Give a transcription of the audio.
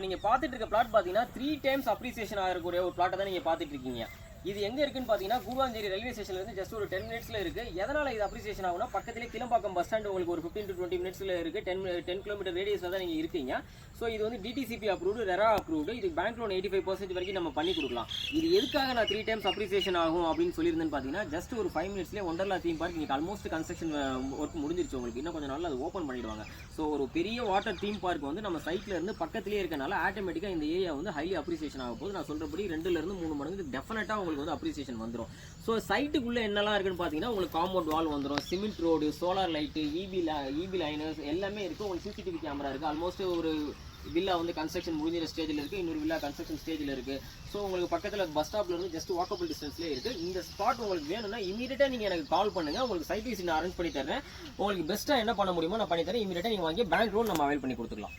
நீங்க பாத்துட்டு இருக்க பிளாட் பாத்தீங்கன்னா 3 டைம்ஸ் அப்ரிசியேஷன் ஆகக்கூடிய ஒரு பிளாட்டை தான் நீங்க பாத்துட்டு இருக்கீங்க. இது எங்க இருக்குன்னு பாத்தீங்கன்னா கூடுவாஞ்சேரி ரயில்வே ஸ்டேஷன்ல இருந்து ஜஸ்ட் ஒரு 10 மினிட்ஸ்ல இருக்கு. எதனால இது அப்ரிசியேஷன் ஆகும்னா பக்கத்திலே கிளம்பாக்கம் பஸ் ஸ்டாண்ட் உங்களுக்கு ஒரு 15 to 20 மினிட்ஸ்ல இருக்கு. 10 கிலோமீட்டர் ரேடியஸ்ல தான் நீங்க இருக்கீங்க. ஸோ இது வந்து டிடிசிபி அப்ரூவ்டு, ரெரா அப்ரூவ்டு. இது பேங்க் லோன் 85% வரைக்கும் நம்ம பண்ணி கொடுக்கலாம். இது எதுக்காக நான் 3 டைம்ஸ் அப்ரிசியேஷன் ஆகும் அப்படின்னு சொல்லியிருந்தேன்னு பாத்தீங்கன்னா ஜஸ்ட் ஒரு 5 மினிட்ஸ்லேயே ஒண்டர்லா தீம் பார்க் இன்னைக்கு ஆல்மோஸ்ட் கன்ஸ்ட்ரக்ஷன் ஒர்க் முடிஞ்சிருச்சு. உங்களுக்கு இன்னும் கொஞ்சம் நாள் அது ஓப்பன் பண்ணிடுவாங்க. ஸோ ஒரு பெரிய வாட்டர் தீம் பார்க் வந்து நம்ம சைட்ல இருந்து பக்கத்திலே இருக்கனால ஆட்டோமேட்டிக்கா இந்த ஏரியா வந்து ஹைலி அப்ரிசியேஷன் ஆகும் போது நான் சொல்றபடி 2 ல இருந்து 3 மடங்கு டெஃபினட்டா உங்களுக்கு வந்து அப்ரிசியேஷன் வந்துடும். ஸோ சைட்டுக்குள்ள என்னெல்லாம் இருக்குன்னு பாத்தீங்கன்னா உங்களுக்கு காம்பவுண்ட் வால் வந்துடும், cement road, solar light, EB liners எல்லாமே இருக்கு. உங்களுக்கு சிசிடிவி கேமரா இருக்கு. ஆல்மோஸ்ட் ஒரு வில்லா வந்து கன்ஸ்ட்ரக்ஷன் முடிஞ்சிற ஸ்டேஜில் இருக்கு, இன்னொரு வில்லா கன்ஸ்ட்ரக்ஷன் ஸ்டேஜில் இருக்கு. ஸோ உங்களுக்கு பக்கத்தில் பஸ் ஸ்டாப்ல இருந்து ஜஸ்ட் வாக்கபிள் டிஸ்டன்ஸ்லேயே இருக்கு. இந்த ஸ்பாட் உங்களுக்கு வேணும்னா இமீடியட்டா நீங்க எனக்கு கால் பண்ணுங்க. உங்களுக்கு சைட் விசிட் நான் அரேஞ்ச் பண்ணி தரேன். உங்களுக்கு பெஸ்ட்டாக என்ன பண்ண முடியுமோ நான் பண்ணி தரேன். இமீடியட்டா நீங்க வாங்கி பேங்க் லோன் நம்ம அவைல் பண்ணி கொடுத்துக்கலாம்.